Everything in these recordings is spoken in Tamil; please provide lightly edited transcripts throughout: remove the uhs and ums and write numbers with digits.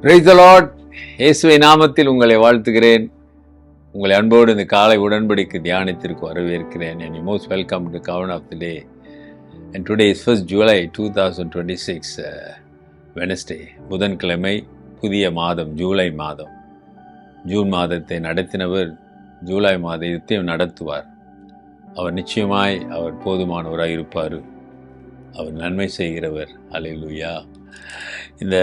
Praise the Lord. இயேசுவை நாமத்தில் உங்களை வாழ்த்துகிறேன். உங்களை அன்போடு இந்த காலை உடன்படிக்கை தியானத்திற்கு வரவேற்கிறேன். And you most welcome to Covenant of the Day. And today is 1st July 2026, Wednesday. புதன்கிழமை, புதிய மாதம், ஜூலை மாதம். ஜூன் மாதத்தை நடத்தினவர் ஜூலை மாதத்தையும் நடத்துவார். அவர் நிச்சயமாய் அவர் போதுமானவராக இருப்பார். அவர் நன்மை செய்கிறவர். அல்லேலூயா. இந்த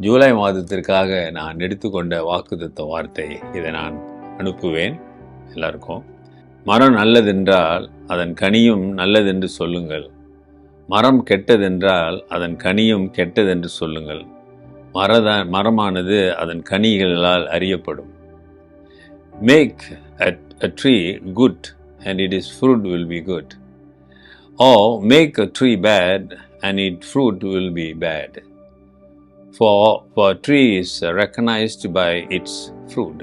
ஜூலை மாதத்திற்காக நான் எடுத்துக்கொண்ட வாக்குத்தத்த வார்த்தை, இதை நான் அனுப்புவேன் எல்லாருக்கும். மரம் நல்லதென்றால் அதன் கனியும் நல்லதென்று சொல்லுங்கள். மரம் கெட்டதென்றால் அதன் கனியும் கெட்டதென்று சொல்லுங்கள். மரமானது அதன் கனிகளால் அறியப்படும். Make a tree good and its fruit will be good. Or make a tree bad and its fruit will be bad. For a tree is recognized by its fruit.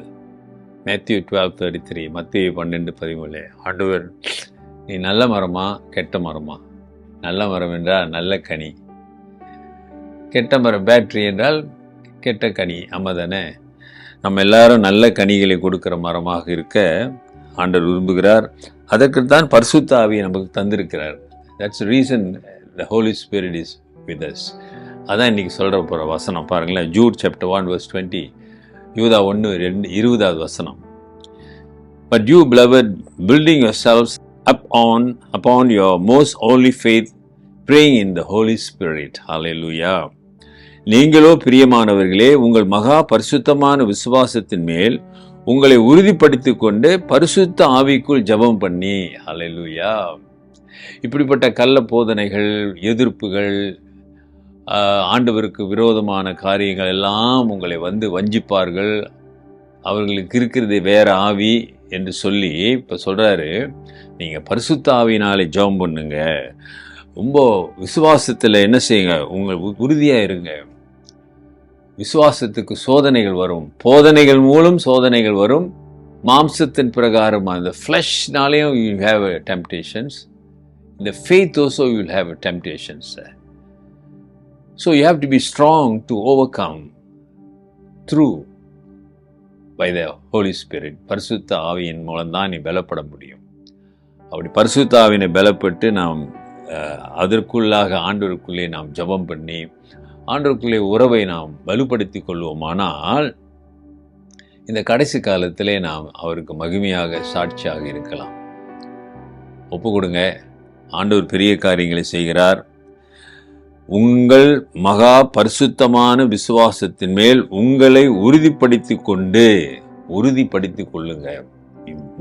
Matthew 12:33. மத்தேயு 12:13. ஆண்டவர், நீ நல்ல மரமா கெட்ட மரமா? நல்ல மரம் என்றால் நல்ல கனி, கெட்ட மரம் பேட் ட்ரீ என்றால் கெட்ட கனி. அம்மதானே? நம்ம எல்லாரும் நல்ல கனிகளை கொடுக்கிற மரமாக இருக்க ஆண்டவர் விரும்புகிறார். அதற்குத்தான் பரிசுத்த ஆவியை நமக்கு தந்திருக்கிறார். That's the reason the Holy Spirit is with us. அதான் இன்னைக்கு சொல்கிற போகிற வசனம் பாருங்களேன். Jude chapter 1 verse 20. யூதா 1:20 வசனம். But you, beloved, building yourselves upon your most holy faith, praying in the Holy Spirit. Hallelujah. நீங்களோ பிரியமானவர்களே, உங்கள் மகா பரிசுத்தமான விசுவாசத்தின் மேல் உங்களை உறுதிப்படுத்திக் கொண்டு பரிசுத்த ஆவிக்குள் ஜெபம் பண்ணி. ஹல்லேலூயா. இப்படிப்பட்ட கள்ள போதனைகள், எதிர்ப்புகள், ஆண்டவருக்கு விரோதமான காரியங்கள் எல்லாம் உங்களை வந்து வஞ்சிப்பார்கள். அவர்களுக்கு இருக்கிறது வேற ஆவி என்று சொல்லி இப்போ சொல்கிறாரு, நீங்கள் பரிசுத்த ஆவியினாலே ஜெபம் பண்ணுங்க. ரொம்ப விசுவாசத்தில் என்ன செய்யுங்க, உங்கள் உறுதியாக இருங்க. விசுவாசத்துக்கு சோதனைகள் வரும், போதனைகள் மூலம் சோதனைகள் வரும். மாம்சத்தின் பிரகாரம் அந்த ஃப்ளஷ்னாலேயும் யூ ஹேவ் டெம்டேஷன்ஸ். இந்த faith also you will have temptations. So you have to be strong to overcome through by the Holy Spirit. பரிசுத்த ஆவியின் மூலம்தான் நீ பலப்பட முடியும். அப்படி பரிசுத்த ஆவியினை பலப்பட்டு நாம் அதற்குள்ளாக ஆண்டவருக்குள்ளே நாம் ஜெபம் பண்ணி ஆண்டவருக்குள்ளே உறவை நாம் வலுப்படுத்தி கொள்வோமானால் இந்த கடைசி காலத்திலே நாம் அவருக்கு மகிமையாக சாட்சியாக இருக்கலாம். ஒப்பு கொடுங்க. ஆண்டவர் பெரிய காரியங்களை செய்கிறார். உங்கள் மகா பரிசுத்தமான விசுவாசத்தின் மேல் உங்களை உறுதிப்படுத்திக் கொள்ளுங்க.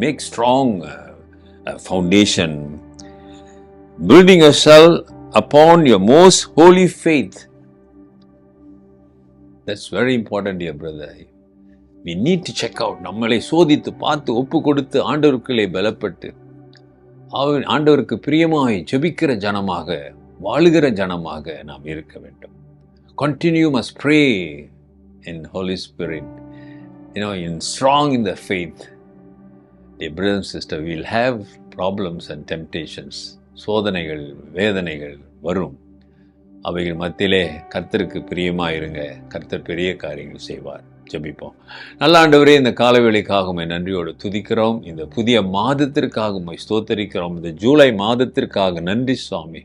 Make strong foundation. Building yourself upon your most holy faith. That's very important, dear brother. We need to check out. நம்மளை சோதித்து பார்த்து ஒப்பு கொடுத்து ஆண்டவருக்குள்ளே பலப்பட்டு ஆண்டவருக்கு பிரியமாய் ஜெபிக்கிற ஜனமாக, வாழுகிற ஜனமாக நாம் இருக்க வேண்டும். Continue must pray in Holy Spirit, in strong in the faith. Dear brothers and sisters, we will have problems and temptations. சோதனைகள், வேதனைகள் வரும். அவைகள் மத்தியிலே கர்த்தருக்கு பிரியமாக இருங்க. கர்த்தர் பெரிய காரியங்கள் செய்வார். ஜெபிப்போம். நல்ல ஆண்டவரே, இந்த காலவேளைக்காக உம்மை நன்றியோடு துதிக்கிறோம். இந்த புதிய மாதத்திற்காக உம்மை ஸ்தோத்தரிக்கிறோம். இந்த ஜூலை மாதத்திற்காக நன்றி சுவாமி.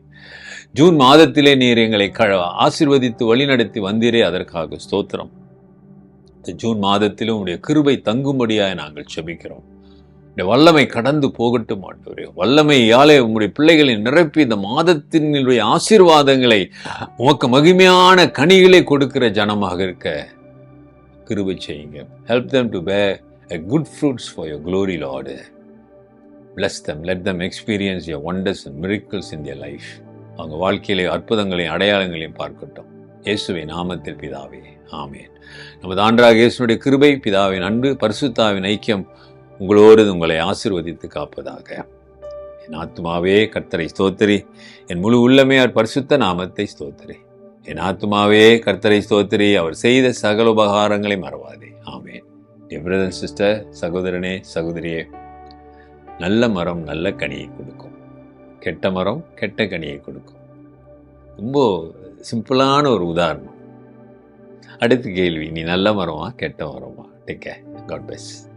ஜூன் மாதத்திலே நீர் எங்களை ஆசீர்வதித்து வழிநடத்தி வந்தீரே, அதற்காக ஸ்தோத்திரம். இந்த ஜூன் மாதத்திலும் உடைய கிருபை தங்கும்படியாக நாங்கள் ஜெபிக்கிறோம். இந்த வல்லமை கடந்து போகட்டும் ஆண்டவரே. வல்லமையாலே உங்களுடைய பிள்ளைகளை நிரப்பி இந்த மாதத்தினுடைய ஆசீர்வாதங்களை, உமக்கு மகிமையான கனிகளை கொடுக்கிற ஜனமாக இருக்க கிருபை செய்யுங்க. Help them to bear a good fruits for your glory, Lord. Bless them. Let them experience your wonders and miracles in their life. அவங்க வாழ்க்கையிலே அற்புதங்களையும் அடையாளங்களையும் பார்க்கட்டும். இயேசுவின் நாமத்தில் பிதாவே, ஆமென். நமது ஆண்டவராகிய இயேசுவினுடைய கிருபை, பிதாவின் அன்பு, பரிசுத்த ஆவியின் ஐக்கியம் உங்களோடு உங்களை ஆசீர்வதித்து காப்பதாக. என் ஆத்துமாவே கர்த்தரை ஸ்தோத்திரி, என் முழு உள்ளமே அவர் பரிசுத்த நாமத்தை ஸ்தோத்திரி. என் ஆத்துமாவே கர்த்தரை ஸ்தோத்திரி, அவர் செய்த சகல உபகாரங்களை மறவாதே. ஆமென். Dear brother and sister, சகோதரனே சகோதரியே, நல்ல மரம் நல்ல கனியை கொடுக்கும், கெட்ட மரம் கெட்ட கனியை கொடுக்கும். ரொம்ப சிம்பிளான ஒரு உதாரணம். அடுத்த கேள்வி, நீ நல்ல மரமா கெட்ட மரமா? Take care. God plus.